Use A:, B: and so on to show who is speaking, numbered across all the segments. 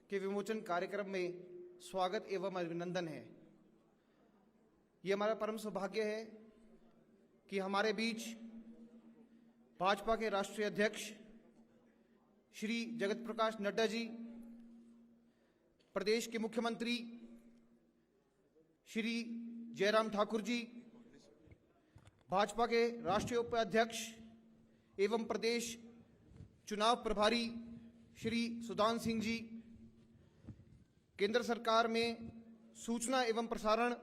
A: के विमोचन कार्यक्रम में स्वागत एवं अभिनंदन है। ये हमारा परम सौभाग्य है कि हमारे बीच भाजपा के राष्ट्रीय अध्यक्ष श्री जगत प्रकाश नड्डा जी, प्रदेश के मुख्यमंत्री श्री जयराम ठाकुर जी, भाजपा के राष्ट्रीय उपाध्यक्ष एवं प्रदेश चुनाव प्रभारी श्री सुदान सिंह जी, केंद्र सरकार में सूचना एवं प्रसारण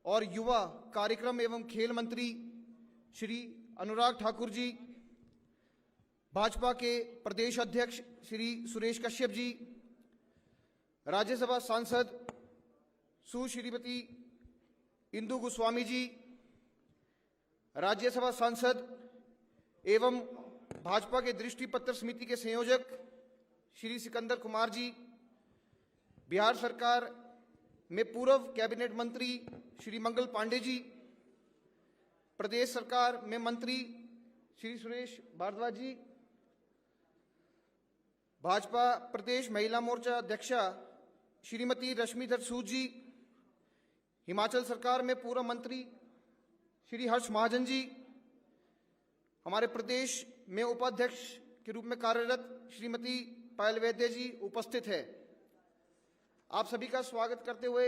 A: और युवा कार्यक्रम एवं खेल मंत्री श्री अनुराग ठाकुर जी, भाजपा के प्रदेश अध्यक्ष श्री सुरेश कश्यप जी, राज्यसभा सांसद सुश्रीमती इंदु गोस्वामी जी, राज्यसभा सांसद एवं भाजपा के दृष्टि पत्र समिति के संयोजक श्री सिकंदर कुमार जी, बिहार सरकार में पूर्व कैबिनेट मंत्री श्री मंगल पांडे जी, प्रदेश सरकार में मंत्री श्री सुरेश भारद्वाज जी, भाजपा प्रदेश महिला मोर्चा अध्यक्षा श्रीमती रश्मिधर सूद जी, हिमाचल सरकार में पूर्व मंत्री श्री हर्ष महाजन जी, हमारे प्रदेश में उपाध्यक्ष के रूप में कार्यरत श्रीमती पायल वैद्य जी उपस्थित है। आप सभी का स्वागत करते हुए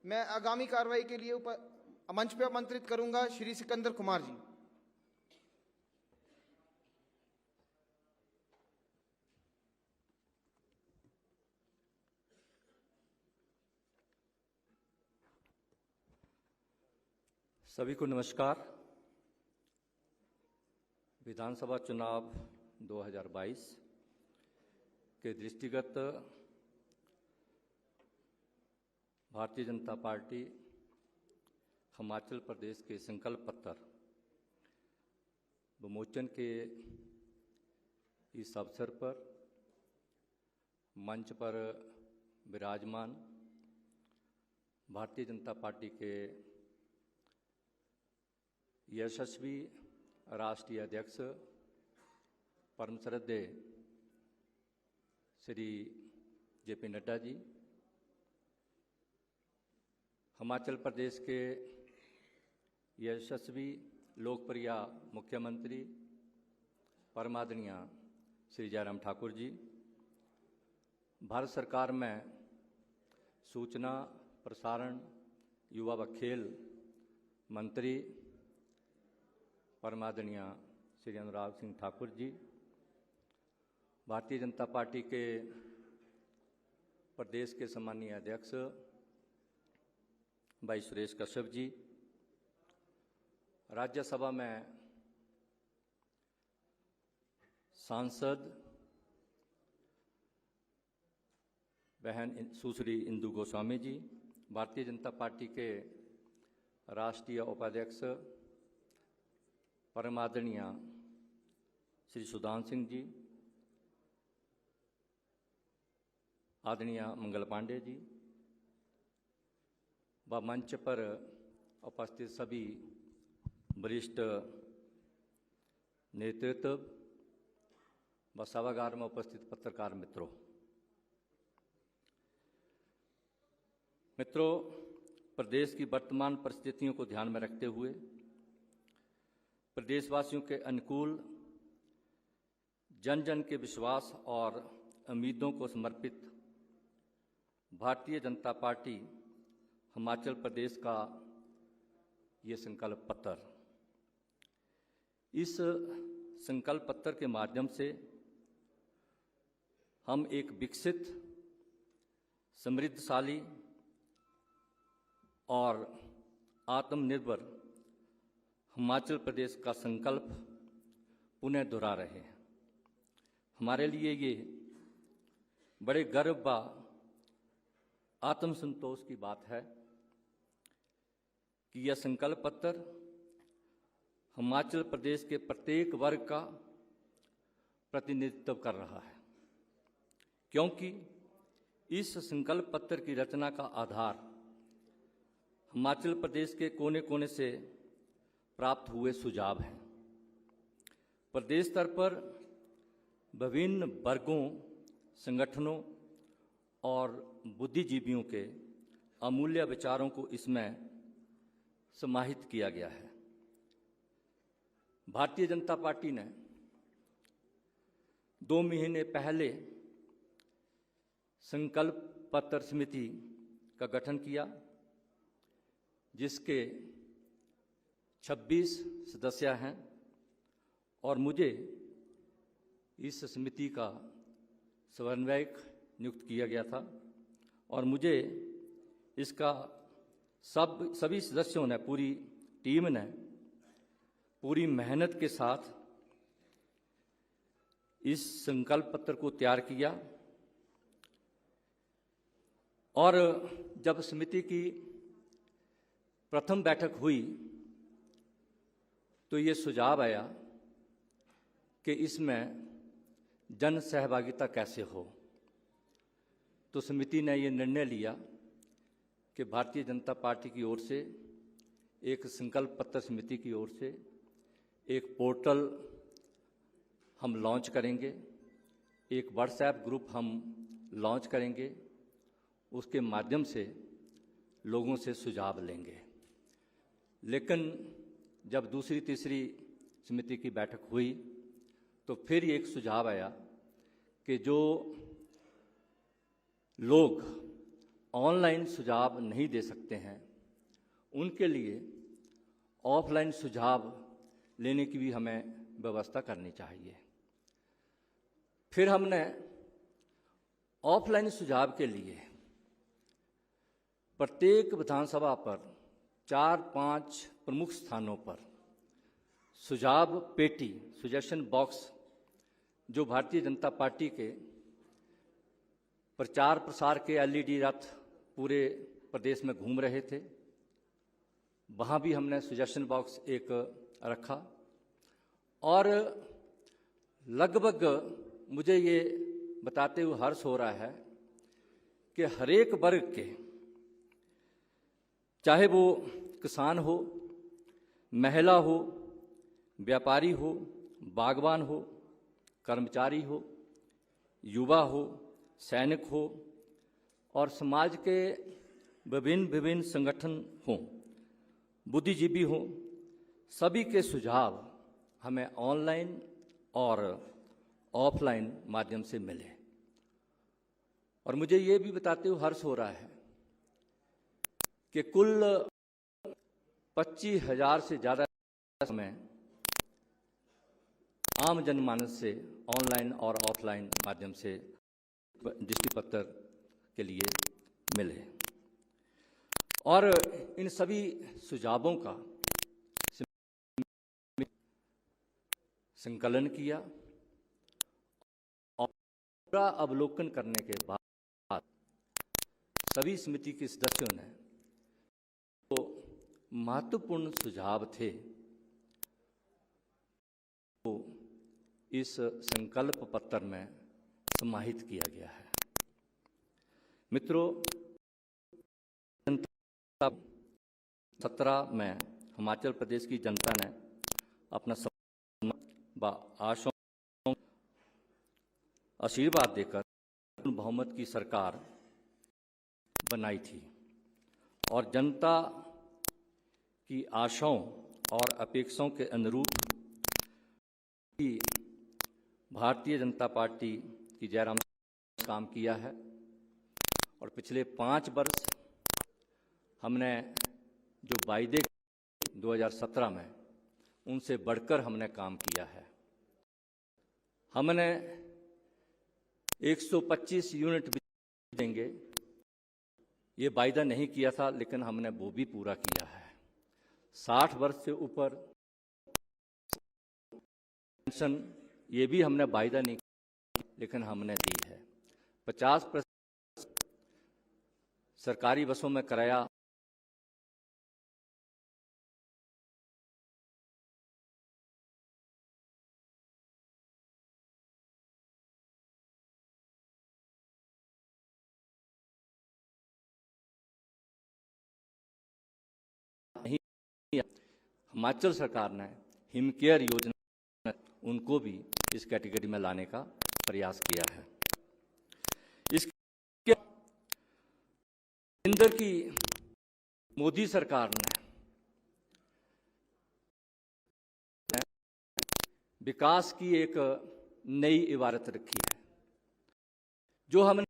A: मैं आगामी कार्रवाई के लिए मंच पर आमंत्रित करूंगा श्री सिकंदर कुमार जी।
B: सभी को नमस्कार। विधानसभा चुनाव 2022 के दृष्टिगत भारतीय जनता पार्टी हिमाचल प्रदेश के संकल्प पत्र विमोचन के इस अवसर पर मंच पर विराजमान भारतीय जनता पार्टी के यशस्वी राष्ट्रीय अध्यक्ष परम श्रद्धेय श्री जेपी नड्डा जी, हिमाचल प्रदेश के यशस्वी लोकप्रिय मुख्यमंत्री परम आदरणीय श्री जयराम ठाकुर जी, भारत सरकार में सूचना प्रसारण युवा व खेल मंत्री परम आदरणीय श्री अनुराग सिंह ठाकुर जी, भारतीय जनता पार्टी के प्रदेश के सम्मानीय अध्यक्ष भाई सुरेश कश्यप जी, राज्यसभा में सांसद बहन सुश्री इंदु गोस्वामी जी, भारतीय जनता पार्टी के राष्ट्रीय उपाध्यक्ष परम आदरणीय श्री सुदान सिंह जी, आदरणीय मंगल पांडे जी, व मंच पर उपस्थित सभी वरिष्ठ नेतृत्व व सभागार में उपस्थित पत्रकार मित्रों, प्रदेश की वर्तमान परिस्थितियों को ध्यान में रखते हुए प्रदेशवासियों के अनुकूल जन जन के विश्वास और उम्मीदों को समर्पित भारतीय जनता पार्टी हिमाचल प्रदेश का ये संकल्प पत्र, इस संकल्प पत्र के माध्यम से हम एक विकसित, समृद्धशाली और आत्मनिर्भर हिमाचल प्रदेश का संकल्प पुनः दोहरा रहे हैं। हमारे लिए ये बड़े गर्व व आत्मसंतोष की बात है कि यह संकल्प पत्र हिमाचल प्रदेश के प्रत्येक वर्ग का प्रतिनिधित्व कर रहा है, क्योंकि इस संकल्प पत्र की रचना का आधार हिमाचल प्रदेश के कोने कोने से प्राप्त हुए सुझाव हैं। प्रदेश स्तर पर विभिन्न वर्गों, संगठनों और बुद्धिजीवियों के अमूल्य विचारों को इसमें समाहित किया गया है। भारतीय जनता पार्टी ने 2 महीने पहले संकल्प पत्र समिति का गठन किया, जिसके 26 सदस्य हैं और मुझे इस समिति का समन्वयक नियुक्त किया गया था और मुझे इसका सभी सदस्यों ने, पूरी टीम ने पूरी मेहनत के साथ इस संकल्प पत्र को तैयार किया। और जब समिति की प्रथम बैठक हुई तो ये सुझाव आया कि इसमें जन सहभागिता कैसे हो। तो समिति ने ये निर्णय लिया कि भारतीय जनता पार्टी की ओर से, एक संकल्प पत्र समिति की ओर से एक पोर्टल हम लॉन्च करेंगे, एक व्हाट्सएप ग्रुप हम लॉन्च करेंगे, उसके माध्यम से लोगों से सुझाव लेंगे। लेकिन जब दूसरी तीसरी समिति की बैठक हुई तो फिर एक सुझाव आया कि जो लोग ऑनलाइन सुझाव नहीं दे सकते हैं उनके लिए ऑफलाइन सुझाव लेने की भी हमें व्यवस्था करनी चाहिए। फिर हमने ऑफलाइन सुझाव के लिए प्रत्येक विधानसभा पर 4-5 प्रमुख स्थानों पर सुझाव पेटी, सजेशन बॉक्स, जो भारतीय जनता पार्टी के प्रचार प्रसार के एलईडी रथ पूरे प्रदेश में घूम रहे थे, वहाँ भी हमने सजेशन बॉक्स एक रखा। और लगभग मुझे ये बताते हुए हर्ष हो रहा है कि हर एक वर्ग के, चाहे वो किसान हो, महिला हो, व्यापारी हो, बागवान हो, कर्मचारी हो, युवा हो, सैनिक हो और समाज के विभिन्न संगठन हों, बुद्धिजीवी हों, सभी के सुझाव हमें ऑनलाइन और ऑफलाइन माध्यम से मिले। और मुझे ये भी बताते हुए हर्ष हो रहा है कि कुल 25,000 से ज़्यादा में आम जनमानस से ऑनलाइन और ऑफलाइन माध्यम से दृष्टि पत्र के लिए मिले। और इन सभी सुझावों का संकलन किया और पूरा अवलोकन करने के बाद सभी समिति के सदस्यों ने तो महत्वपूर्ण सुझाव थे तो इस संकल्प पत्र में समाहित किया गया है। मित्रों, 17 में हिमाचल प्रदेश की जनता ने अपना आशीर्वाद देकर बहुमत की सरकार बनाई थी और जनता की आशाओं और अपेक्षाओं के अनुरूप भारतीय जनता पार्टी की जयराम काम किया है। और पिछले 5 वर्ष हमने जो वायदे 2017 में, उनसे बढ़कर हमने काम किया है। हमने 125 यूनिट देंगे, ये वायदा नहीं किया था, लेकिन हमने वो भी पूरा किया है। 60 वर्ष से ऊपर पेंशन, ये भी हमने वायदा नहीं किया, लेकिन हमने दी है। 50% सरकारी बसों में किराया नहीं, हिमाचल सरकार ने हिमकेयर योजना, उनको भी इस कैटेगरी में लाने का प्रयास किया है। इसके केंद्र की मोदी सरकार ने विकास की एक नई इबारत रखी है, जो हमने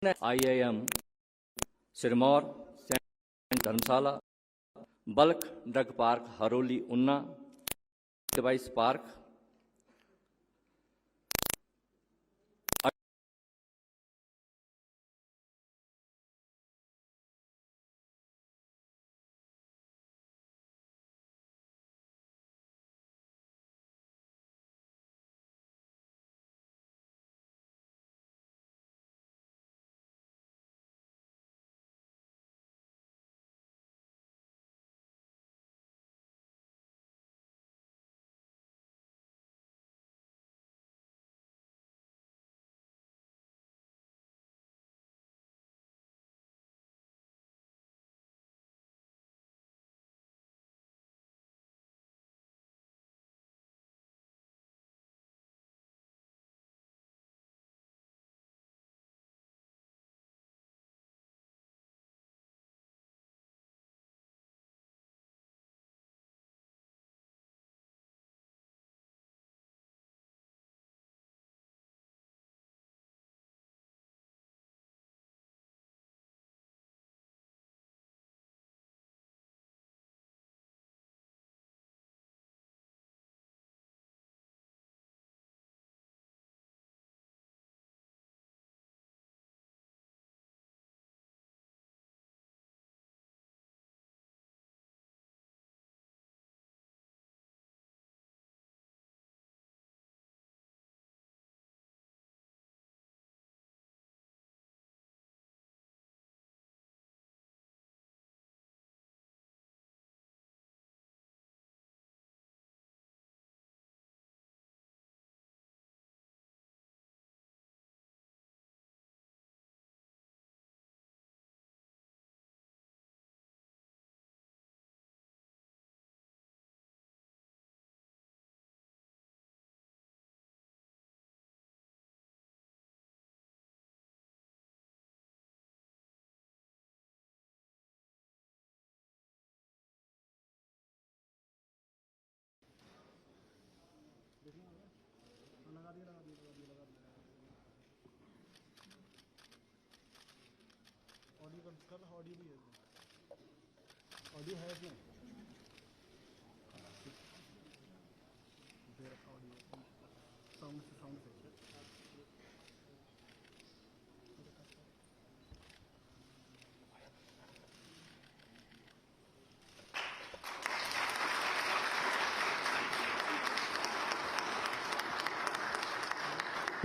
B: IIM सिरमौर, सेंट धर्मशाला, बल्क ड्रग पार्क हरोली उन्ना, डिवाइस पार्क,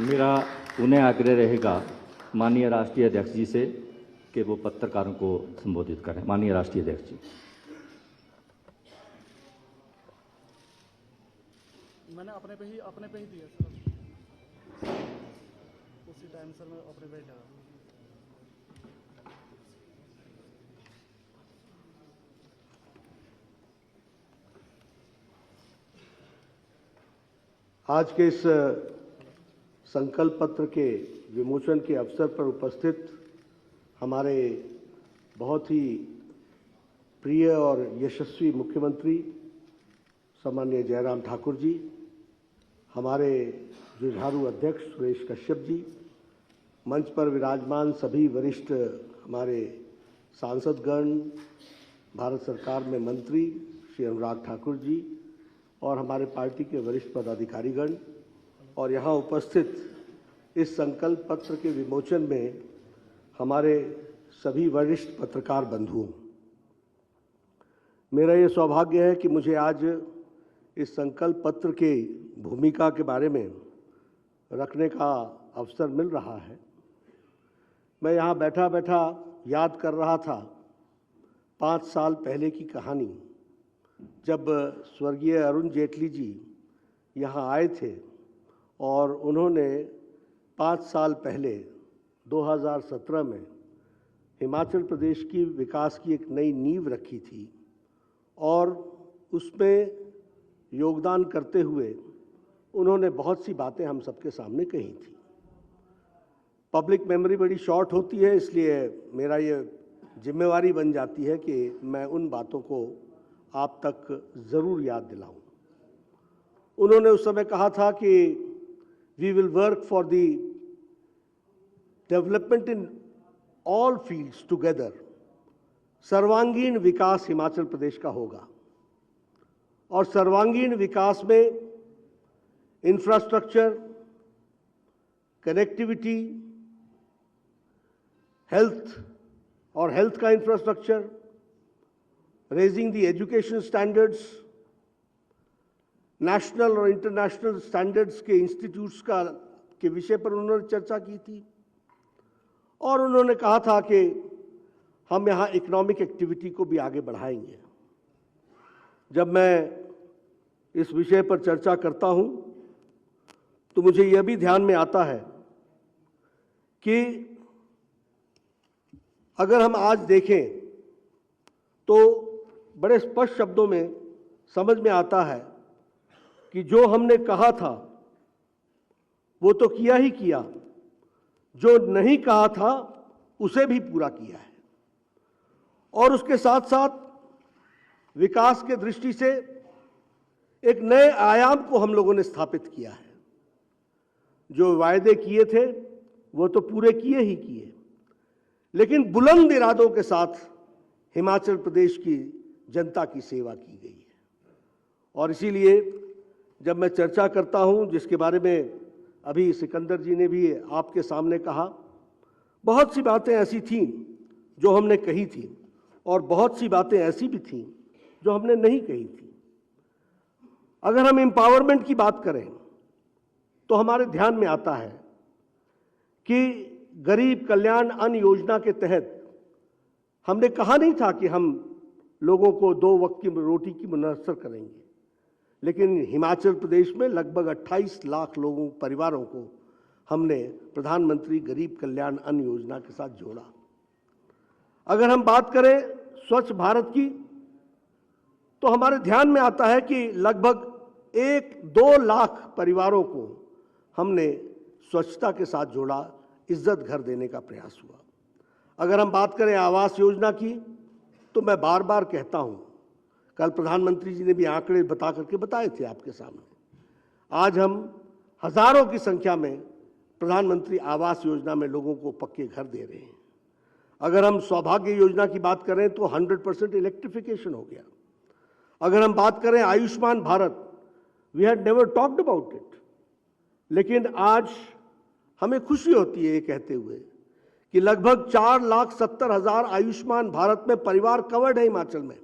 B: मेरा उन्हें आग्रह रहेगा माननीय राष्ट्रीय अध्यक्ष जी से कि वो पत्रकारों को संबोधित करें। माननीय राष्ट्रीय अध्यक्ष जी।
C: मैंने अपने पे ही दिया सर, उसी टाइम सर मैं अपने पे ही लगा।
D: आज के इस संकल्प पत्र के विमोचन के अवसर पर उपस्थित हमारे बहुत ही प्रिय और यशस्वी मुख्यमंत्री सम्माननीय जयराम ठाकुर जी, हमारे जुझारू अध्यक्ष सुरेश कश्यप जी, मंच पर विराजमान सभी वरिष्ठ हमारे सांसदगण, भारत सरकार में मंत्री श्री अनुराग ठाकुर जी और हमारे पार्टी के वरिष्ठ पदाधिकारीगण और यहाँ उपस्थित इस संकल्प पत्र के विमोचन में हमारे सभी वरिष्ठ पत्रकार बंधुओं, मेरा ये सौभाग्य है कि मुझे आज इस संकल्प पत्र के भूमिका के बारे में रखने का अवसर मिल रहा है। मैं यहाँ बैठा बैठा याद कर रहा था 5 साल पहले की कहानी, जब स्वर्गीय अरुण जेटली जी यहाँ आए थे और उन्होंने 5 साल पहले 2017 में हिमाचल प्रदेश की विकास की एक नई नींव रखी थी और उसमें योगदान करते हुए उन्होंने बहुत सी बातें हम सबके सामने कही थी। पब्लिक मेमोरी बड़ी शॉर्ट होती है, इसलिए मेरा ये जिम्मेवारी बन जाती है कि मैं उन बातों को आप तक ज़रूर याद दिलाऊं। उन्होंने उस समय कहा था कि we will work for the development in all fields together. सर्वांगीण विकास हिमाचल प्रदेश का होगा और सर्वांगीण विकास में इंफ्रास्ट्रक्चर, कनेक्टिविटी, हेल्थ और हेल्थ का infrastructure, raising the education standards, national और इंटरनेशनल स्टैंडर्ड्स के इंस्टीट्यूट्स के विषय पर उन्होंने चर्चा की थी। और उन्होंने कहा था कि हम यहाँ इकोनॉमिक एक्टिविटी को भी आगे बढ़ाएंगे। जब मैं इस विषय पर चर्चा करता हूँ तो मुझे यह भी ध्यान में आता है कि अगर हम आज देखें तो बड़े स्पष्ट शब्दों में समझ में आता है कि जो हमने कहा था वो तो किया ही किया, जो नहीं कहा था उसे भी पूरा किया है। और उसके साथ साथ विकास के दृष्टि से एक नए आयाम को हम लोगों ने स्थापित किया है। जो वायदे किए थे वो तो पूरे किए ही किए, लेकिन बुलंद इरादों के साथ हिमाचल प्रदेश की जनता की सेवा की गई है। और इसीलिए जब मैं चर्चा करता हूं, जिसके बारे में अभी सिकंदर जी ने भी आपके सामने कहा, बहुत सी बातें ऐसी थीं जो हमने कही थी और बहुत सी बातें ऐसी भी थीं जो हमने नहीं कही थी। अगर हम एम्पावरमेंट की बात करें तो हमारे ध्यान में आता है कि गरीब कल्याण अन्न योजना के तहत हमने कहा नहीं था कि हम लोगों को 2 वक्त की रोटी की मुयस्सर करेंगे, लेकिन हिमाचल प्रदेश में लगभग 28 लाख लोगों, परिवारों को हमने प्रधानमंत्री गरीब कल्याण अन्न योजना के साथ जोड़ा। अगर हम बात करें स्वच्छ भारत की तो हमारे ध्यान में आता है कि लगभग 1-2 लाख परिवारों को हमने स्वच्छता के साथ जोड़ा, इज्जत घर देने का प्रयास हुआ। अगर हम बात करें आवास योजना की तो मैं बार बार कहता हूं, कल प्रधानमंत्री जी ने भी आंकड़े बता करके बताए थे आपके सामने। आज हम हजारों की संख्या में प्रधानमंत्री आवास योजना में लोगों को पक्के घर दे रहे हैं। अगर हम सौभाग्य योजना की बात करें तो 100% इलेक्ट्रिफिकेशन हो गया। अगर हम बात करें Ayushman Bharat, we had never talked about it, लेकिन आज हमें खुशी होती है ये कहते हुए कि लगभग 4,70,000 आयुष्मान भारत में परिवार कवर्ड है हिमाचल में।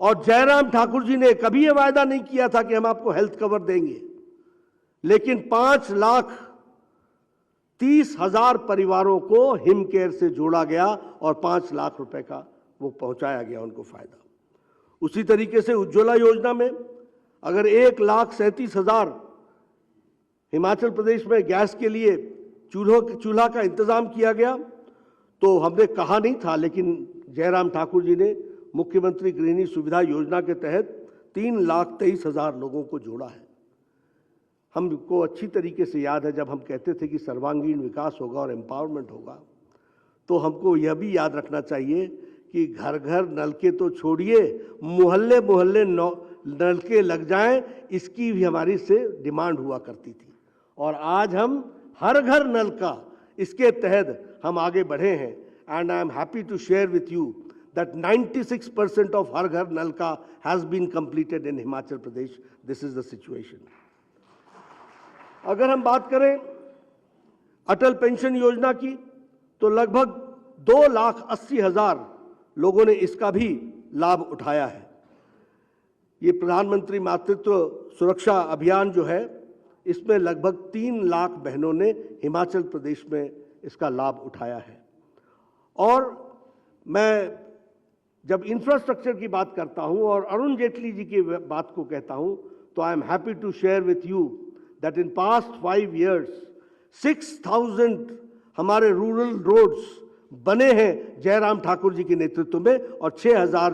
D: और जयराम ठाकुर जी ने कभी ये वायदा नहीं किया था कि हम आपको हेल्थ कवर देंगे, लेकिन 5,30,000 परिवारों को हिम केयर से जोड़ा गया और 5 लाख रुपए का वो पहुंचाया गया उनको फायदा। उसी तरीके से उज्ज्वला योजना में अगर 1,37,000 हिमाचल प्रदेश में गैस के लिए चूल्हा का इंतजाम किया गया, तो हमने कहा नहीं था, लेकिन जयराम ठाकुर जी ने मुख्यमंत्री गृहिणी सुविधा योजना के तहत 3,23,000 लोगों को जोड़ा है। हमको अच्छी तरीके से याद है जब हम कहते थे कि सर्वांगीण विकास होगा और एम्पावरमेंट होगा, तो हमको यह भी याद रखना चाहिए कि घर घर नलके तो छोड़िए, मोहल्ले मोहल्ले नलके लग जाएं, इसकी भी हमारी से डिमांड हुआ करती थी। और आज हम हर घर नल का, इसके तहत हम आगे बढ़े हैं। And I am happy to share with you that 96% of हर घर नल का has been completed in Himachal Pradesh. This is the situation. अगर हम बात करें अटल पेंशन योजना की तो लगभग 2,80,000 लोगों ने इसका भी लाभ उठाया है। ये प्रधानमंत्री मातृत्व सुरक्षा अभियान जो है, इसमें लगभग 3 लाख बहनों ने हिमाचल प्रदेश में इसका लाभ उठाया है। और मैं जब इंफ्रास्ट्रक्चर की बात करता हूं और अरुण जेटली जी की बात को कहता हूं, तो I am happy to share with you that in past 5 years 6000 हमारे रूरल रोड्स बने हैं जयराम ठाकुर जी के नेतृत्व में, और 6000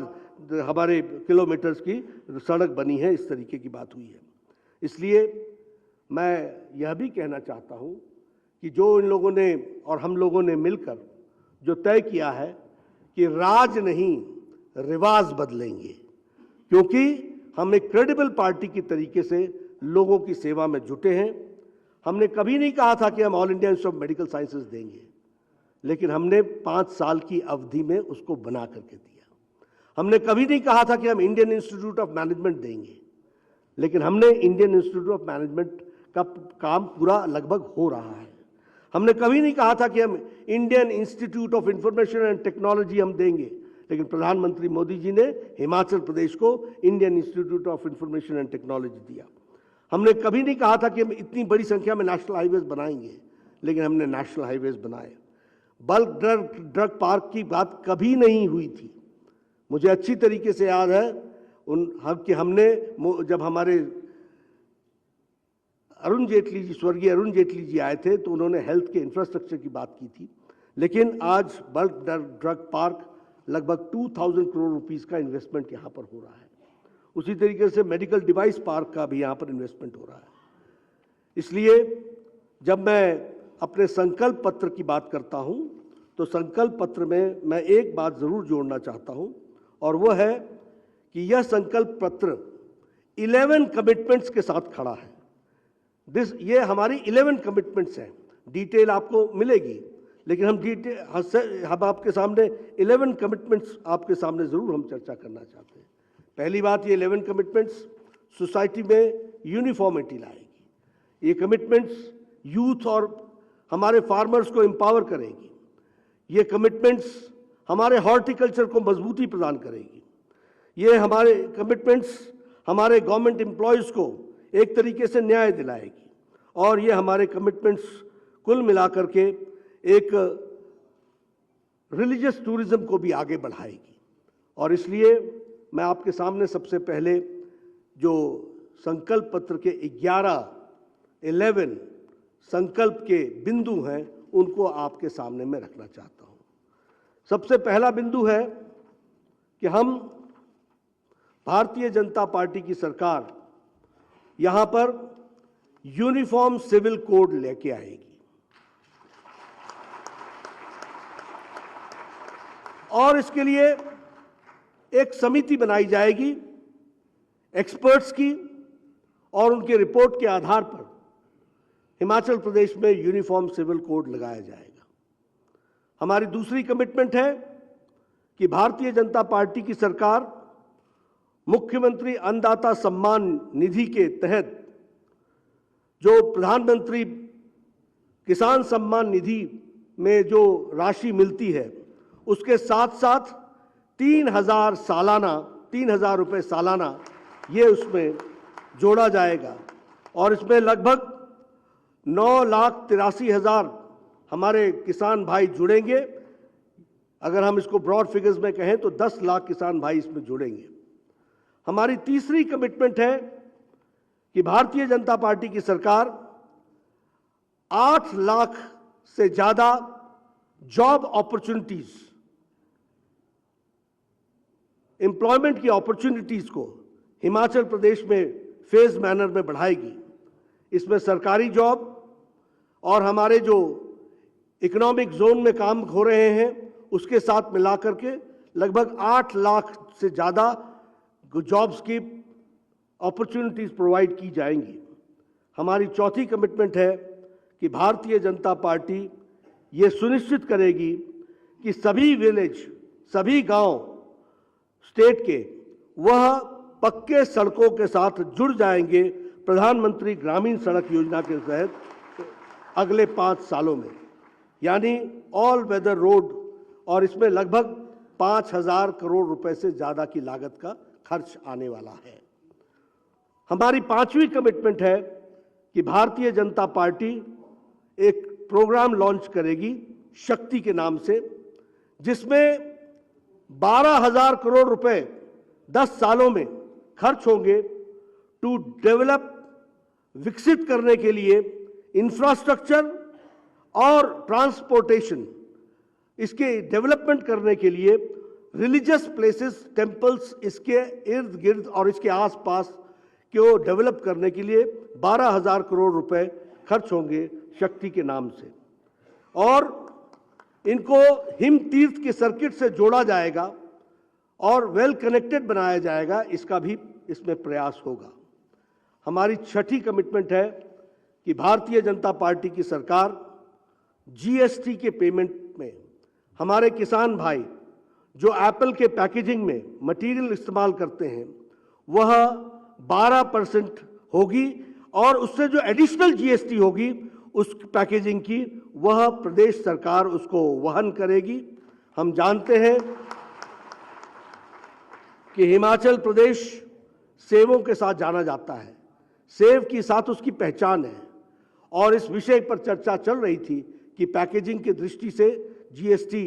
D: हमारे किलोमीटर्स की सड़क बनी है। इस तरीके की बात हुई है। इसलिए मैं यह भी कहना चाहता हूं कि जो इन लोगों ने और हम लोगों ने मिलकर जो तय किया है कि राज नहीं रिवाज बदलेंगे, क्योंकि हम एक क्रेडिबल पार्टी की तरीके से लोगों की सेवा में जुटे हैं। हमने कभी नहीं कहा था कि हम all India institute of medical sciences देंगे, लेकिन हमने 5 साल की अवधि में उसको बना करके दिया। हमने कभी नहीं कहा था कि हम इंडियन इंस्टीट्यूट ऑफ मैनेजमेंट देंगे, लेकिन हमने इंडियन इंस्टीट्यूट ऑफ मैनेजमेंट का काम पूरा लगभग हो रहा है। हमने कभी नहीं कहा था कि हम Indian institute of information and technology हम देंगे, लेकिन प्रधानमंत्री मोदी जी ने हिमाचल प्रदेश को Indian institute of information and technology दिया। हमने कभी नहीं कहा था कि हम इतनी बड़ी संख्या में नेशनल हाईवेज बनाएंगे, लेकिन हमने नेशनल हाईवेज बनाए। बल्क ड्रग पार्क की बात कभी नहीं हुई थी। मुझे अच्छी तरीके से याद है कि हमने जब हमारे अरुण जेटली जी, स्वर्गीय अरुण जेटली जी आए थे, तो उन्होंने हेल्थ के इंफ्रास्ट्रक्चर की बात की थी। लेकिन आज बल्क ड्रग पार्क लगभग 2000 करोड़ रुपीस का इन्वेस्टमेंट यहाँ पर हो रहा है। उसी तरीके से मेडिकल डिवाइस पार्क का भी यहाँ पर इन्वेस्टमेंट हो रहा है। इसलिए जब मैं अपने संकल्प पत्र की बात करता हूँ, तो संकल्प पत्र में मैं एक बात जरूर जोड़ना चाहता हूँ, और वो है कि यह संकल्प पत्र 11 कमिटमेंट्स के साथ खड़ा है। ये हमारी 11 कमिटमेंट्स हैं। डिटेल आपको मिलेगी, लेकिन हम आपके सामने 11 कमिटमेंट्स आपके सामने जरूर हम चर्चा करना चाहते हैं। पहली बात, ये 11 कमिटमेंट्स सोसाइटी में यूनिफॉर्मिटी लाएगी। ये कमिटमेंट्स यूथ और हमारे फार्मर्स को एम्पावर करेगी। ये कमिटमेंट्स हमारे हॉर्टिकल्चर को मजबूती प्रदान करेगी। ये हमारे कमिटमेंट्स हमारे गवर्नमेंट एम्प्लॉयज़ को एक तरीके से न्याय दिलाएगी, और ये हमारे कमिटमेंट्स कुल मिलाकर के एक रिलीजियस टूरिज्म को भी आगे बढ़ाएगी। और इसलिए मैं आपके सामने सबसे पहले जो संकल्प पत्र के 11 संकल्प के बिंदु हैं, उनको आपके सामने मैं रखना चाहता हूं। सबसे पहला बिंदु है कि हम भारतीय जनता पार्टी की सरकार यहां पर यूनिफॉर्म सिविल कोड लेके आएगी, और इसके लिए एक समिति बनाई जाएगी एक्सपर्ट्स की, और उनके रिपोर्ट के आधार पर हिमाचल प्रदेश में यूनिफॉर्म सिविल कोड लगाया जाएगा। हमारी दूसरी कमिटमेंट है कि भारतीय जनता पार्टी की सरकार मुख्यमंत्री अन्नदाता सम्मान निधि के तहत जो प्रधानमंत्री किसान सम्मान निधि में जो राशि मिलती है, उसके साथ साथ 3000 रुपये सालाना ये उसमें जोड़ा जाएगा, और इसमें लगभग 9,83,000 हमारे किसान भाई जुड़ेंगे। अगर हम इसको ब्रॉड फिगर्स में कहें तो 10 लाख किसान भाई इसमें जुड़ेंगे। हमारी तीसरी कमिटमेंट है कि भारतीय जनता पार्टी की सरकार 8 लाख से ज्यादा जॉब अपॉर्चुनिटीज, एम्प्लॉयमेंट की अपॉर्चुनिटीज को हिमाचल प्रदेश में फेज मैनर में बढ़ाएगी। इसमें सरकारी जॉब और हमारे जो इकोनॉमिक जोन में काम हो रहे हैं उसके साथ मिलाकर के लगभग 8 लाख से ज़्यादा जॉब्स की अपॉर्चुनिटीज प्रोवाइड की जाएंगी। हमारी चौथी कमिटमेंट है कि भारतीय जनता पार्टी ये सुनिश्चित करेगी कि सभी विलेज, सभी गांव स्टेट के वह पक्के सड़कों के साथ जुड़ जाएंगे प्रधानमंत्री ग्रामीण सड़क योजना के तहत अगले 5 सालों में, यानी ऑल वेदर रोड, और इसमें लगभग 5,000 करोड़ रुपए से ज़्यादा की लागत का खर्च आने वाला है। हमारी 5वीं कमिटमेंट है कि भारतीय जनता पार्टी एक प्रोग्राम लॉन्च करेगी शक्ति के नाम से, जिसमें 12,000 करोड़ रुपए 10 सालों में खर्च होंगे टू डेवलप, विकसित करने के लिए इंफ्रास्ट्रक्चर और ट्रांसपोर्टेशन, इसके डेवलपमेंट करने के लिए रिलीजियस प्लेसेस, टेम्पल्स, इसके इर्द गिर्द और इसके आसपास को डेवलप करने के लिए 12,000 करोड़ रुपए खर्च होंगे शक्ति के नाम से। और इनको हिम तीर्थ के सर्किट से जोड़ा जाएगा और वेल कनेक्टेड बनाया जाएगा, इसका भी इसमें प्रयास होगा। हमारी छठी कमिटमेंट है कि भारतीय जनता पार्टी की सरकार जीएसटी के पेमेंट में हमारे किसान भाई जो एप्पल के पैकेजिंग में मटेरियल इस्तेमाल करते हैं वह 12% होगी, और उससे जो एडिशनल जीएसटी होगी उस पैकेजिंग की वह प्रदेश सरकार उसको वहन करेगी। हम जानते हैं कि हिमाचल प्रदेश सेवों के साथ जाना जाता है, सेव के साथ उसकी पहचान है, और इस विषय पर चर्चा चल रही थी कि पैकेजिंग की दृष्टि से जीएसटी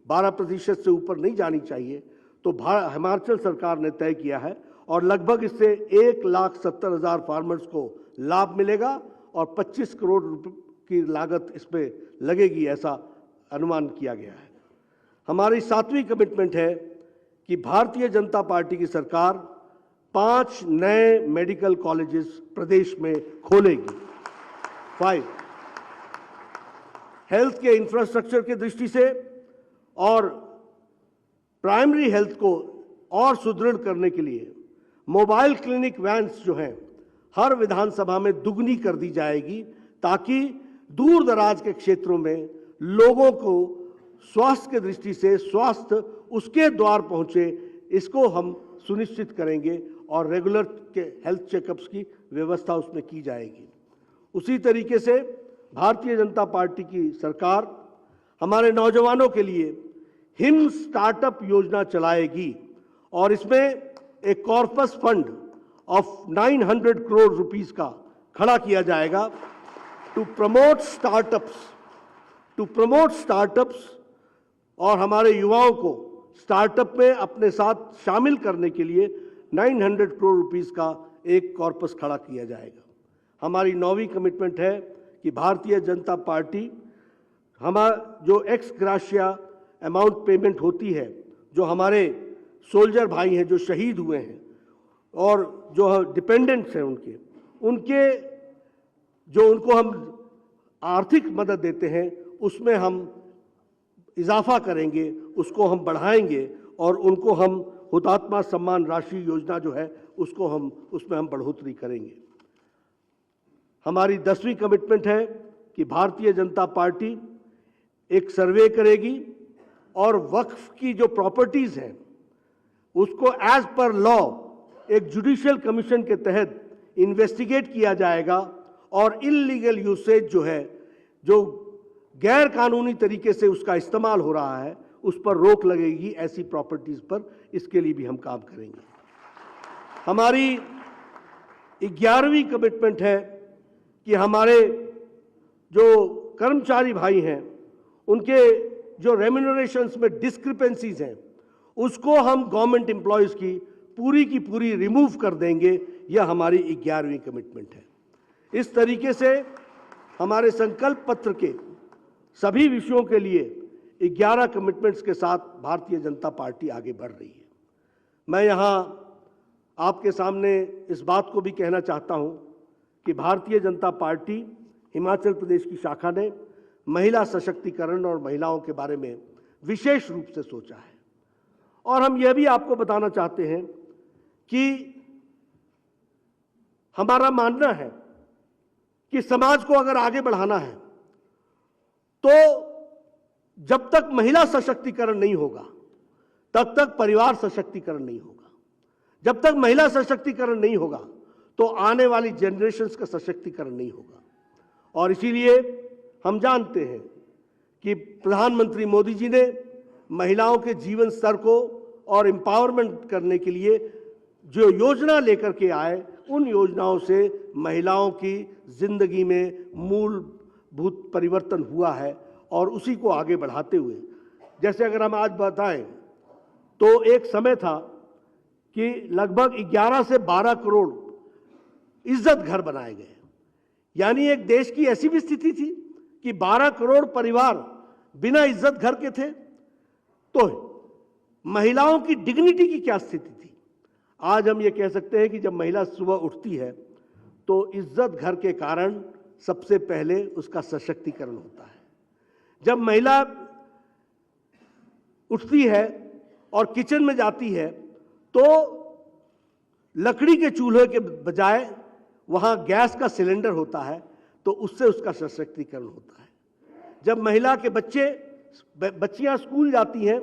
D: 12% से ऊपर नहीं जानी चाहिए। तो हिमाचल सरकार ने तय किया है और लगभग इससे 1,70,000 फार्मर्स को लाभ मिलेगा और 25 करोड़ रुपए की लागत इसमें लगेगी, ऐसा अनुमान किया गया है। हमारी 7वीं कमिटमेंट है कि भारतीय जनता पार्टी की सरकार 5 नए मेडिकल कॉलेजेस प्रदेश में खोलेगी। 5 हेल्थ के इंफ्रास्ट्रक्चर की दृष्टि से और प्राइमरी हेल्थ को और सुदृढ़ करने के लिए मोबाइल क्लिनिक वैन्स जो हैं हर विधानसभा में दुगनी कर दी जाएगी, ताकि दूर दराज के क्षेत्रों में लोगों को स्वास्थ्य की दृष्टि से स्वास्थ्य उसके द्वार पहुंचे, इसको हम सुनिश्चित करेंगे और रेगुलर के हेल्थ चेकअप्स की व्यवस्था उसमें की जाएगी। उसी तरीके से भारतीय जनता पार्टी की सरकार हमारे नौजवानों के लिए हिम स्टार्टअप योजना चलाएगी और इसमें एक corpus fund of 900 crore rupees का खड़ा किया जाएगा टू प्रमोट स्टार्टअप्स और हमारे युवाओं को स्टार्टअप में अपने साथ शामिल करने के लिए 900 करोड़ रुपीस का एक कॉर्पस खड़ा किया जाएगा। हमारी 9वीं कमिटमेंट है कि भारतीय जनता पार्टी जो एक्स ग्राशिया अमाउंट पेमेंट होती है, जो हमारे सोल्जर भाई हैं जो शहीद हुए हैं और जो डिपेंडेंट्स हैं उनके जो उनको हम आर्थिक मदद देते हैं उसमें हम इजाफा करेंगे, उसको हम बढ़ाएंगे और उनको हम हुतात्मा सम्मान राशि योजना जो है उसमें हम बढ़ोतरी करेंगे। हमारी 10वीं कमिटमेंट है कि भारतीय जनता पार्टी एक सर्वे करेगी और वक्फ की जो प्रॉपर्टीज हैं उसको एज पर लॉ एक जुडिशियल कमीशन के तहत इन्वेस्टिगेट किया जाएगा और इल्लीगल यूसेज जो है, जो गैर कानूनी तरीके से उसका इस्तेमाल हो रहा है, उस पर रोक लगेगी ऐसी प्रॉपर्टीज पर। इसके लिए भी हम काम करेंगे। हमारी 11वीं कमिटमेंट है कि हमारे जो कर्मचारी भाई हैं उनके जो रेम्यूनरेशंस में डिस्क्रिपेंसीज हैं उसको हम गवर्नमेंट एम्प्लॉयज़ की पूरी रिमूव कर देंगे। यह हमारी 11वीं कमिटमेंट है। इस तरीके से हमारे संकल्प पत्र के सभी विषयों के लिए 11 कमिटमेंट्स के साथ भारतीय जनता पार्टी आगे बढ़ रही है। मैं यहाँ आपके सामने इस बात को भी कहना चाहता हूँ कि भारतीय जनता पार्टी हिमाचल प्रदेश की शाखा ने महिला सशक्तिकरण और महिलाओं के बारे में विशेष रूप से सोचा है। और हम यह भी आपको बताना चाहते हैं कि हमारा मानना है कि समाज को अगर आगे बढ़ाना है तो जब तक महिला सशक्तिकरण नहीं होगा तब तक परिवार सशक्तिकरण नहीं होगा। जब तक महिला सशक्तिकरण नहीं होगा तो आने वाली जनरेशन्स का सशक्तिकरण नहीं होगा। और इसीलिए हम जानते हैं कि प्रधानमंत्री मोदी जी ने महिलाओं के जीवन स्तर को और एम्पावरमेंट करने के लिए जो योजना लेकर के आए, उन योजनाओं से महिलाओं की जिंदगी में मूल भूत परिवर्तन हुआ है और उसी को आगे बढ़ाते हुए, जैसे अगर हम आज बताएं तो एक समय था कि लगभग 11 से 12 करोड़ इज्जत घर बनाए गए। यानी एक देश की ऐसी भी स्थिति थी कि 12 करोड़ परिवार बिना इज्जत घर के थे। तो महिलाओं की डिग्निटी की क्या स्थिति थी? आज हम ये कह सकते हैं कि जब महिला सुबह उठती है तो इज्जत घर के कारण सबसे पहले उसका सशक्तिकरण होता है। जब महिला उठती है और किचन में जाती है तो लकड़ी के चूल्हे के बजाय वहां गैस का सिलेंडर होता है, तो उससे उसका सशक्तिकरण होता है। जब महिला के बच्चियां स्कूल जाती हैं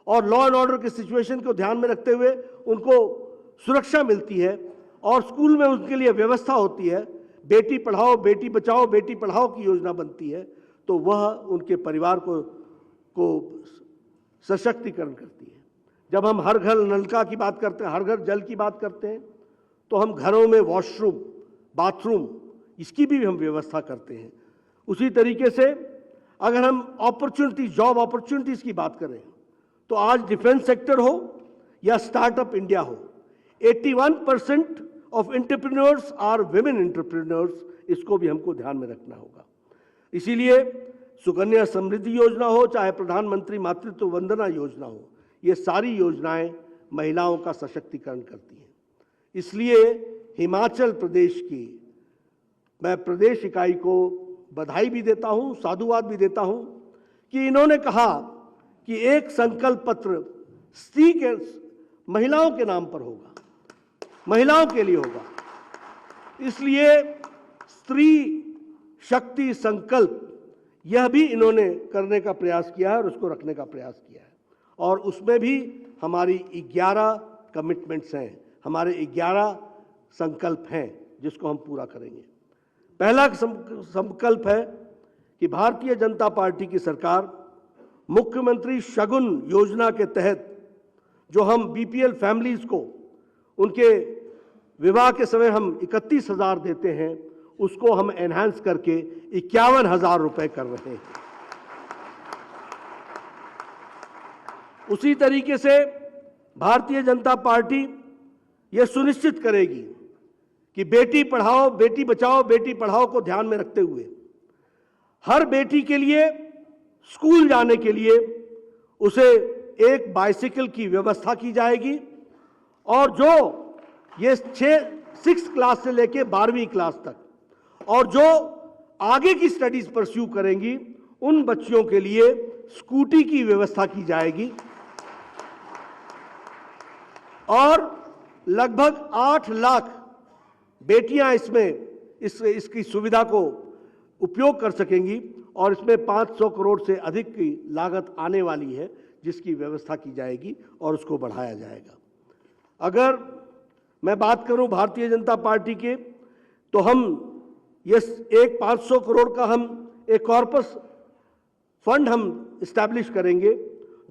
D: और लॉ एंड ऑर्डर की सिचुएशन को ध्यान में रखते हुए उनको सुरक्षा मिलती है और स्कूल में उनके लिए व्यवस्था होती है, बेटी पढ़ाओ बेटी बचाओ बेटी पढ़ाओ की योजना बनती है, तो वह उनके परिवार को सशक्तिकरण करती है। जब हम हर घर नलका की बात करते हैं, हर घर जल की बात करते हैं, तो हम घरों में वॉशरूम, बाथरूम, इसकी भी हम व्यवस्था करते हैं। उसी तरीके से अगर हम अपॉर्चुनिटीज, जॉब अपॉर्चुनिटीज की बात करें तो आज डिफेंस सेक्टर हो या स्टार्टअप इंडिया हो, 81% of entrepreneurs are women entrepreneurs, इसको भी हमको ध्यान में रखना होगा। इसीलिए सुकन्या समृद्धि योजना हो चाहे प्रधानमंत्री मातृत्व वंदना योजना हो, ये सारी योजनाएं महिलाओं का सशक्तिकरण करती हैं। इसलिए हिमाचल प्रदेश की मैं प्रदेश इकाई को बधाई भी देता हूं, साधुवाद भी देता हूं कि इन्होंने कहा कि एक संकल्प पत्र स्त्री के, महिलाओं के नाम पर होगा, महिलाओं के लिए होगा। इसलिए स्त्री शक्ति संकल्प यह भी इन्होंने करने का प्रयास किया है और उसको रखने का प्रयास किया है, और उसमें भी हमारी 11 कमिटमेंट्स हैं, हमारे 11 संकल्प हैं जिसको हम पूरा करेंगे। पहला संकल्प है कि भारतीय जनता पार्टी की सरकार मुख्यमंत्री शगुन योजना के तहत जो हम बीपीएल फैमिलीज को उनके विवाह के समय हम 31,000 देते हैं, उसको हम एनहांस करके 51,000 रुपए कर रहे हैं। उसी तरीके से भारतीय जनता पार्टी यह सुनिश्चित करेगी कि बेटी पढ़ाओ बेटी बचाओ बेटी पढ़ाओ को ध्यान में रखते हुए हर बेटी के लिए स्कूल जाने के लिए उसे एक बाइसिकल की व्यवस्था की जाएगी, और जो ये 6 क्लास से लेकर 12वीं क्लास तक और जो आगे की स्टडीज परस्यू करेंगी उन बच्चियों के लिए स्कूटी की व्यवस्था की जाएगी। और लगभग 8 लाख बेटियां इसकी सुविधा को उपयोग कर सकेंगी, और इसमें 500 करोड़ से अधिक की लागत आने वाली है जिसकी व्यवस्था की जाएगी और उसको बढ़ाया जाएगा। अगर मैं बात करूं भारतीय जनता पार्टी के, तो हम ये एक 500 करोड़ का हम एक कॉर्पस फंड हम इस्टेब्लिश करेंगे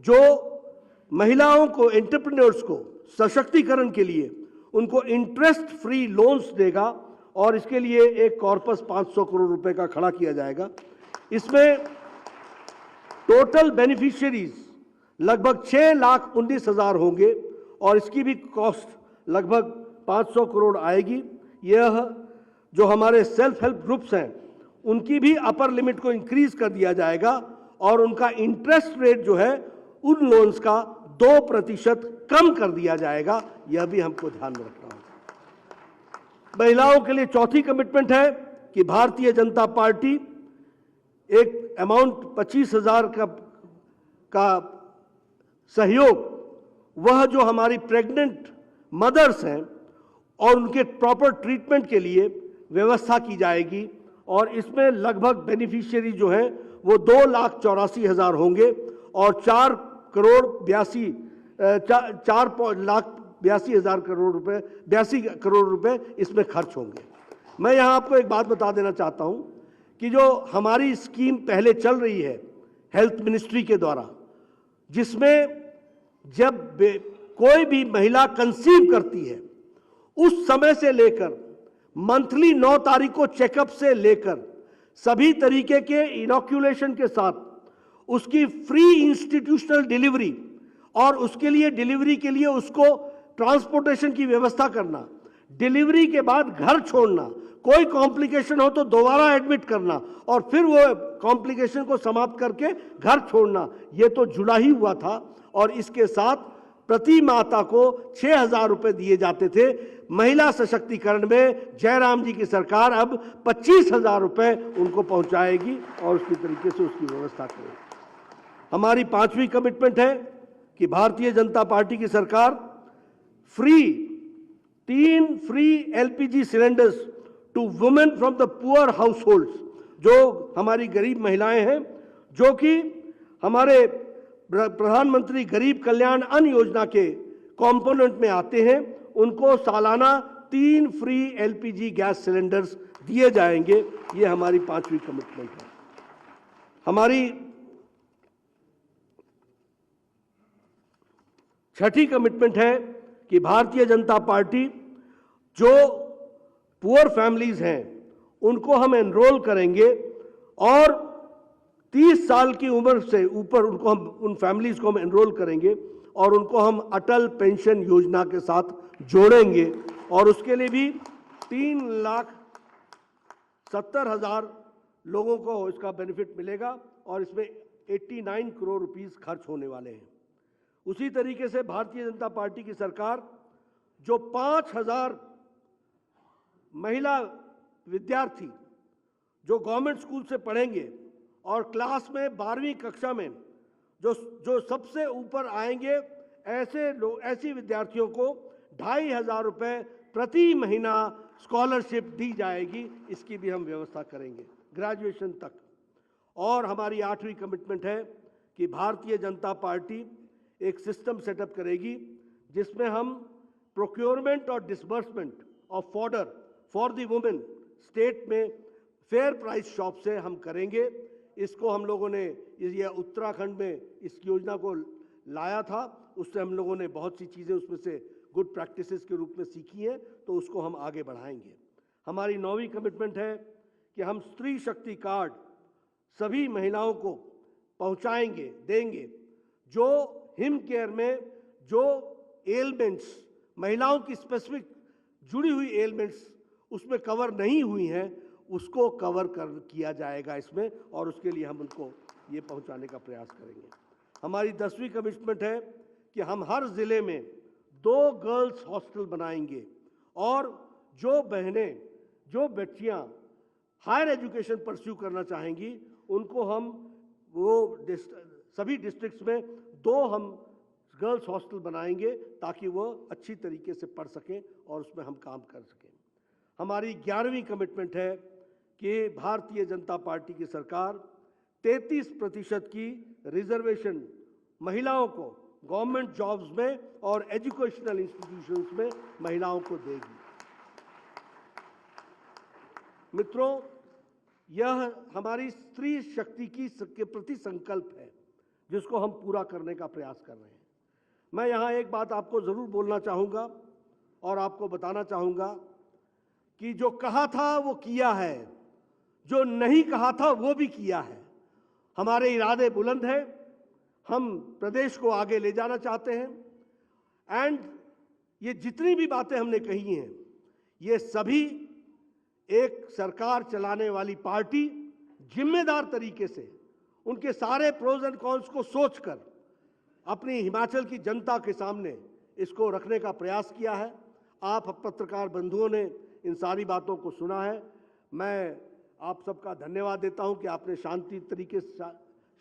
D: जो महिलाओं को, एंटरप्रेन्योर्स को सशक्तिकरण के लिए उनको इंटरेस्ट फ्री लोन्स देगा, और इसके लिए एक कॉर्पस 500 करोड़ रुपए का खड़ा किया जाएगा। इसमें टोटल बेनिफिशियरीज लगभग 6,19,000 होंगे और इसकी भी कॉस्ट लगभग 500 करोड़ आएगी। यह जो हमारे सेल्फ हेल्प ग्रुप्स हैं उनकी भी अपर लिमिट को इंक्रीज कर दिया जाएगा, और उनका इंटरेस्ट रेट जो है उन लोन्स का 2% कम कर दिया जाएगा। यह भी हमको ध्यान में रखना होगा। महिलाओं के लिए चौथी कमिटमेंट है कि भारतीय जनता पार्टी एक अमाउंट 25,000 का सहयोग, वह जो हमारी प्रेग्नेंट मदर्स हैं और उनके प्रॉपर ट्रीटमेंट के लिए व्यवस्था की जाएगी, और इसमें लगभग बेनिफिशियरी जो हैं वो 2,84,000 होंगे और 4,82,000 करोड़ रुपए 82 करोड़ रुपए इसमें खर्च होंगे। मैं यहां आपको एक बात बता देना चाहता हूं कि जो हमारी स्कीम पहले चल रही है हेल्थ मिनिस्ट्री के द्वारा, जिसमें जब कोई भी महिला कंसीव करती है उस समय से लेकर मंथली 9 तारीख को चेकअप से लेकर सभी तरीके के इनॉक्यूलेशन के साथ उसकी फ्री इंस्टीट्यूशनल डिलीवरी और उसके लिए डिलीवरी के लिए उसको ट्रांसपोर्टेशन की व्यवस्था करना, डिलीवरी के बाद घर छोड़ना, कोई कॉम्प्लिकेशन हो तो दोबारा एडमिट करना और फिर वो कॉम्प्लिकेशन को समाप्त करके घर छोड़ना, ये तो जुड़ा ही हुआ था। और इसके साथ प्रति माता को 6,000 रुपए दिए जाते थे। महिला सशक्तिकरण में जयराम जी की सरकार अब 25,000 रुपए उनको पहुंचाएगी और उसकी तरीके से उसकी व्यवस्था करेगी। हमारी 5वीं कमिटमेंट है कि भारतीय जनता पार्टी की सरकार 3 free LPG cylinders to women from the poor households, जो हमारी गरीब महिलाएं हैं, जो कि हमारे प्रधानमंत्री गरीब कल्याण अन्न योजना के कंपोनेंट में आते हैं, उनको सालाना 3 फ्री एलपीजी गैस सिलेंडर्स दिए जाएंगे। ये हमारी 5वीं कमिटमेंट है। हमारी 6ठी कमिटमेंट है कि भारतीय जनता पार्टी जो पुअर फैमिलीज हैं उनको हम एनरोल करेंगे और 30 साल की उम्र से ऊपर उनको हम उन फैमिलीज को हम एनरोल करेंगे और उनको हम अटल पेंशन योजना के साथ जोड़ेंगे और उसके लिए भी 3,70,000 लोगों को इसका बेनिफिट मिलेगा और इसमें 89 करोड़ रुपीस खर्च होने वाले हैं। उसी तरीके से भारतीय जनता पार्टी की सरकार जो 5,000 महिला विद्यार्थी जो गवर्नमेंट स्कूल से पढ़ेंगे और क्लास में 12वीं कक्षा में जो सबसे ऊपर आएंगे, ऐसी विद्यार्थियों को 2,500 रुपए प्रति महीना स्कॉलरशिप दी जाएगी। इसकी भी हम व्यवस्था करेंगे ग्रेजुएशन तक। और हमारी 8वीं कमिटमेंट है कि भारतीय जनता पार्टी एक सिस्टम सेटअप करेगी जिसमें हम प्रोक्योरमेंट और disbursement of fodder for the women state में फेयर प्राइस शॉप से हम करेंगे। इसको हम लोगों ने ये उत्तराखंड में इस योजना को लाया था, उससे हम लोगों ने बहुत सी चीज़ें उसमें से गुड प्रैक्टिसेस के रूप में सीखी हैं, तो उसको हम आगे बढ़ाएंगे। हमारी 9वीं कमिटमेंट है कि हम स्त्री शक्ति कार्ड सभी महिलाओं को पहुंचाएंगे, देंगे। जो हिम केयर में जो एलमेंट्स महिलाओं की स्पेसिफिक जुड़ी हुई एलमेंट्स उसमें कवर नहीं हुई हैं, उसको कवर किया जाएगा इसमें और उसके लिए हम उनको ये पहुंचाने का प्रयास करेंगे। हमारी 10वीं कमिटमेंट है कि हम हर जिले में 2 गर्ल्स हॉस्टल बनाएंगे और जो बहनें, जो बच्चियां हायर एजुकेशन परस्यू करना चाहेंगी उनको हम सभी डिस्ट्रिक्ट्स में 2 हम गर्ल्स हॉस्टल बनाएंगे ताकि वो अच्छी तरीके से पढ़ सकें और उसमें हम काम कर सकें। हमारी 11वीं कमिटमेंट है कि भारतीय जनता पार्टी की सरकार 33% की रिजर्वेशन महिलाओं को गवर्नमेंट जॉब्स में और एजुकेशनल इंस्टीट्यूशंस में महिलाओं को देगी। मित्रों, यह हमारी स्त्री शक्ति के प्रति संकल्प है जिसको हम पूरा करने का प्रयास कर रहे हैं। मैं यहाँ एक बात आपको ज़रूर बोलना चाहूँगा और आपको बताना चाहूँगा कि जो कहा था वो किया है, जो नहीं कहा था वो भी किया है। हमारे इरादे बुलंद हैं, हम प्रदेश को आगे ले जाना चाहते हैं एंड ये जितनी भी बातें हमने कही हैं ये सभी एक सरकार चलाने वाली पार्टी जिम्मेदार तरीके से उनके सारे प्रोज एंड कॉन्स को सोचकर अपनी हिमाचल की जनता के सामने इसको रखने का प्रयास किया है। आप पत्रकार बंधुओं ने इन सारी बातों को सुना है। मैं आप सबका धन्यवाद देता हूं कि आपने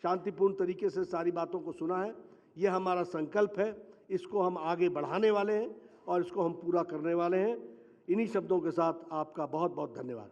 D: शांतिपूर्ण तरीके से सारी बातों को सुना है। यह हमारा संकल्प है, इसको हम आगे बढ़ाने वाले हैं और इसको हम पूरा करने वाले हैं। इन्हीं शब्दों के साथ आपका बहुत बहुत धन्यवाद।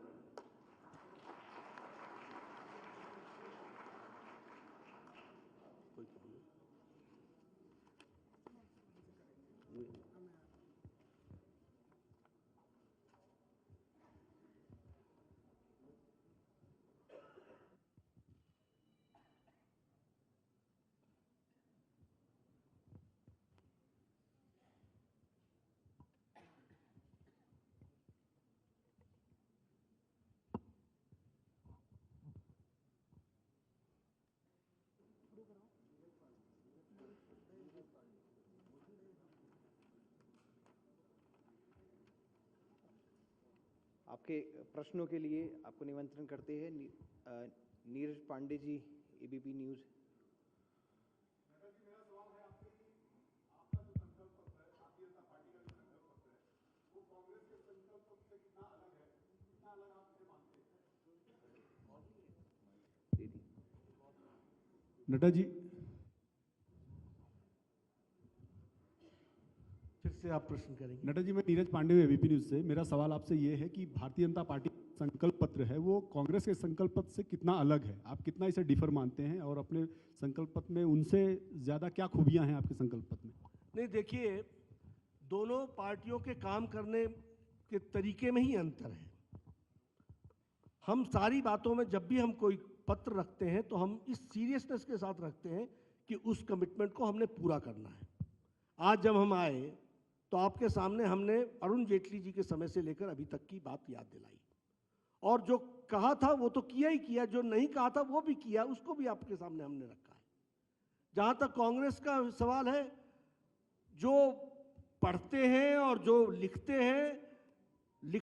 E: आपके प्रश्नों के लिए आपको निमंत्रण करते हैं नीरज पांडे जी, एबीपी न्यूज़।
F: नड्डा जी,
G: फिर से आप प्रश्न करेंगे।
F: नड्डा जी, मैं नीरज पांडे हूं एबीपी न्यूज से। मेरा सवाल आपसे ये है कि भारतीय जनता पार्टी संकल्प पत्र है वो कांग्रेस के संकल्प पत्र से कितना अलग है? आप कितना इसे डिफर मानते हैं और अपने संकल्प पत्र में उनसे ज्यादा क्या खूबियां हैं आपके संकल्प पत्र में?
G: नहीं, देखिए, दोनों पार्टियों के काम करने के तरीके में ही अंतर है। हम सारी बातों में जब भी हम कोई पत्र रखते हैं तो हम इस सीरियसनेस के साथ रखते हैं कि उस कमिटमेंट को हमने पूरा करना है। आज जब हम आए तो आपके सामने हमने अरुण जेटली जी के समय से लेकर अभी तक की बात याद दिलाई, और जो कहा था वो तो किया ही किया, जो नहीं कहा था वो भी किया, उसको भी आपके सामने हमने रखा है। जहां तक कांग्रेस का सवाल है, जो पढ़ते हैं और जो लिखते हैं